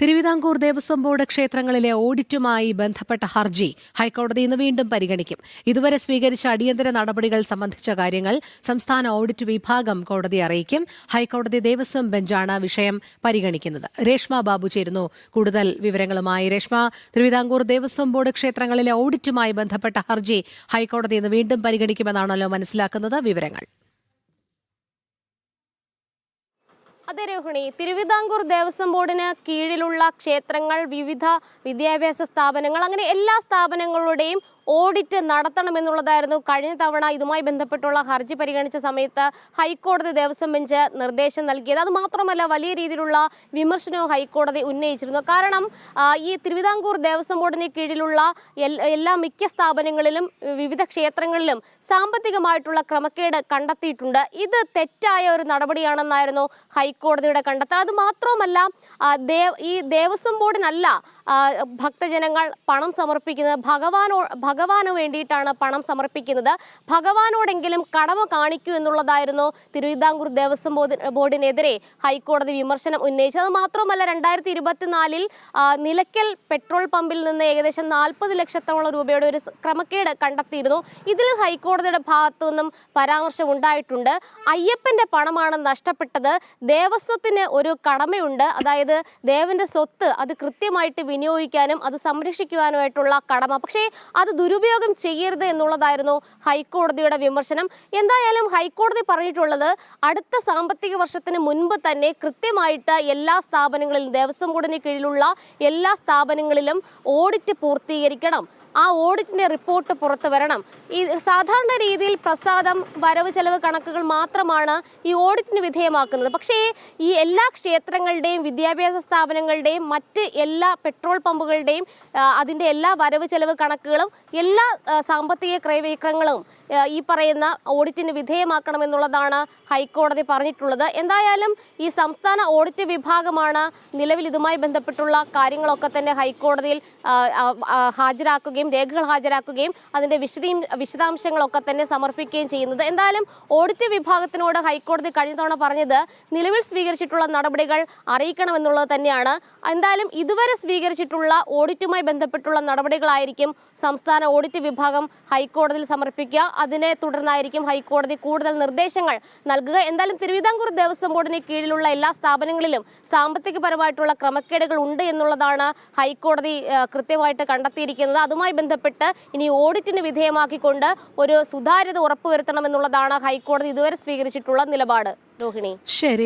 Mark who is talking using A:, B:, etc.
A: Thiruvithamkoor Devaswom board ക്ഷേത്രങ്ങളിലെ ഓഡിറ്റുമായി ബന്ധപ്പെട്ട ഹർജി ഹൈക്കോടതി ഇന്ന് വീണ്ടും പരിഗണിക്കും. ഇതുവരെ സ്വീകരിച്ച അടിയന്തര നടപടികൾ സംബന്ധിച്ച കാര്യങ്ങൾ സംസ്ഥാന ഓഡിറ്റ് വിഭാഗം കോടതിയെ അറിയിക്കും. ഹൈക്കോടതി ദേവസ്വം ബെഞ്ചാണ് വിഷയം പരിഗണിക്കുന്നത്. രേഷ്മ ബാബു ചേരുന്നു കൂടുതൽ വിവരങ്ങളുമായി. രേഷ്മ, തിരുവിതാംകൂർ ദേവസ്വം ബോർഡ് ക്ഷേത്രങ്ങളിലെ ഓഡിറ്റുമായി ബന്ധപ്പെട്ട ഹർജി ഹൈക്കോടതി ഇന്ന് വീണ്ടും പരിഗണിക്കുമെന്നാണല്ലോ മനസ്സിലാക്കുന്നത്. വിവരങ്ങൾ.
B: അതെ രോഹിണി, തിരുവിതാംകൂർ ദേവസ്വം ബോർഡിന് കീഴിലുള്ള ക്ഷേത്രങ്ങൾ, വിവിധ വിദ്യാഭ്യാസ സ്ഥാപനങ്ങൾ, അങ്ങനെ എല്ലാ സ്ഥാപനങ്ങളുടെയും ഓഡിറ്റ് നടത്തണമെന്നുള്ളതായിരുന്നു കഴിഞ്ഞ തവണ ഇതുമായി ബന്ധപ്പെട്ടുള്ള ഹർജി പരിഗണിച്ച സമയത്ത് ഹൈക്കോടതി ദേവസ്വം ബെഞ്ച് നിർദ്ദേശം നൽകിയത്. അത് മാത്രമല്ല, വലിയ രീതിയിലുള്ള വിമർശനവും ഹൈക്കോടതി ഉന്നയിച്ചിരുന്നു. കാരണം ഈ തിരുവിതാംകൂർ ദേവസ്വം ബോർഡിന് കീഴിലുള്ള മിക്ക സ്ഥാപനങ്ങളിലും വിവിധ ക്ഷേത്രങ്ങളിലും സാമ്പത്തികമായിട്ടുള്ള ക്രമക്കേട് കണ്ടെത്തിയിട്ടുണ്ട്. ഇത് തെറ്റായ ഒരു നടപടിയാണെന്നായിരുന്നു ഹൈക്കോടതിയുടെ കണ്ടെത്തൽ. അത് മാത്രമല്ല, ഈ ദേവസ്വം ബോർഡിനല്ല ഭക്തജനങ്ങൾ പണം സമർപ്പിക്കുന്നത്, ഭഗവാന് വേണ്ടിയിട്ടാണ് പണം സമർപ്പിക്കുന്നത്. ഭഗവാനോടെങ്കിലും കടമ കാണിക്കൂ എന്നുള്ളതായിരുന്നു തിരുവിതാംകൂർ ദേവസ്വം ബോർഡിനെതിരെ ഹൈക്കോടതി വിമർശനം ഉന്നയിച്ചത്. അത് മാത്രമല്ല, 2024 നിലയ്ക്കൽ പെട്രോൾ പമ്പിൽ നിന്ന് ഏകദേശം 40 ലക്ഷത്തോളം രൂപയുടെ ഒരു ക്രമക്കേട് കണ്ടെത്തിയിരുന്നു. ഇതിൽ ഹൈക്കോടതിയുടെ ഭാഗത്തു നിന്നും പരാമർശം ഉണ്ടായിട്ടുണ്ട്. അയ്യപ്പന്റെ പണമാണ് നഷ്ടപ്പെട്ടത്, ദേവസ്വത്തിന് ഒരു കടമയുണ്ട്, അതായത് ദേവന്റെ സ്വത്ത് അത് കൃത്യമായിട്ട് വിനിയോഗിക്കാനും അത് സംരക്ഷിക്കുവാനുമായിട്ടുള്ള കടമ. പക്ഷേ അത് ദുരുപയോഗം ചെയ്യരുത് എന്നുള്ളതായിരുന്നു ഹൈക്കോടതിയുടെ വിമർശനം. എന്തായാലും ഹൈക്കോടതി പറഞ്ഞിട്ടുള്ളത്, അടുത്ത സാമ്പത്തിക വർഷത്തിന് മുൻപ് തന്നെ കൃത്യമായിട്ട് എല്ലാ സ്ഥാപനങ്ങളിലും, ദേവസ്വം ബോർഡിന് കീഴിലുള്ള എല്ലാ സ്ഥാപനങ്ങളിലും ഓഡിറ്റ് പൂർത്തീകരിക്കണം. ആ ഓഡിറ്റിന്റെ റിപ്പോർട്ട് പുറത്തു വരണം. ഈ സാധാരണ രീതിയിൽ പ്രസാദം, വരവ് ചെലവ് കണക്കുകൾ മാത്രമാണ് ഈ ഓഡിറ്റിന് വിധേയമാക്കുന്നത്. പക്ഷേ ഈ എല്ലാ ക്ഷേത്രങ്ങളുടെയും, വിദ്യാഭ്യാസ സ്ഥാപനങ്ങളുടെയും, മറ്റ് എല്ലാ പെട്രോൾ പമ്പുകളുടെയും അതിൻ്റെ എല്ലാ വരവ് ചെലവ് കണക്കുകളും എല്ലാ സാമ്പത്തിക ക്രയവിക്രയങ്ങളും ഈ പറയുന്ന ഓഡിറ്റിന് വിധേയമാക്കണമെന്നുള്ളതാണ് ഹൈക്കോടതി പറഞ്ഞിട്ടുള്ളത്. എന്തായാലും ഈ സംസ്ഥാന ഓഡിറ്റ് വിഭാഗമാണ് നിലവിൽ ഇതുമായി ബന്ധപ്പെട്ടുള്ള കാര്യങ്ങളൊക്കെ തന്നെ ഹൈക്കോടതിയിൽ ഹാജരാക്കുകയും രേഖകൾ ഹാജരാക്കുകയും അതിൻ്റെ വിശദാംശങ്ങളൊക്കെ തന്നെ സമർപ്പിക്കുകയും ചെയ്യുന്നത്. എന്തായാലും ഓഡിറ്റ് വിഭാഗത്തിനോട് ഹൈക്കോടതി കഴിഞ്ഞ തവണ പറഞ്ഞത് നിലവിൽ സ്വീകരിച്ചിട്ടുള്ള നടപടികൾ അറിയിക്കണമെന്നുള്ളത് തന്നെയാണ്. എന്തായാലും ഇതുവരെ സ്വീകരിച്ചിട്ടുള്ള ഓഡിറ്റുമായി ബന്ധപ്പെട്ടുള്ള നടപടികളായിരിക്കും സംസ്ഥാന ഓഡിറ്റ് വിഭാഗം ഹൈക്കോടതിയിൽ സമർപ്പിക്കുക. അതിനെ തുടർന്നായിരിക്കും ഹൈക്കോടതി കൂടുതൽ നിർദ്ദേശങ്ങൾ നൽകുക. എന്തായാലും തിരുവിതാംകൂർ ദേവസ്വം ബോർഡിന് കീഴിലുള്ള എല്ലാ സ്ഥാപനങ്ങളിലും സാമ്പത്തികപരമായിട്ടുള്ള ക്രമക്കേടുകൾ ഉണ്ട് എന്നുള്ളതാണ് ഹൈക്കോടതി കൃത്യമായിട്ട് കണ്ടെത്തിയിരിക്കുന്നത്. അതുമായി ബന്ധപ്പെട്ട് ഇനി ഓഡിറ്റിന് വിധേയമാക്കിക്കൊണ്ട് ഒരു സുതാര്യത ഉറപ്പുവരുത്തണമെന്നുള്ളതാണ് ഹൈക്കോടതി ഇതുവരെ സ്വീകരിച്ചിട്ടുള്ള നിലപാട്. രോഹിണി.
A: ശരി.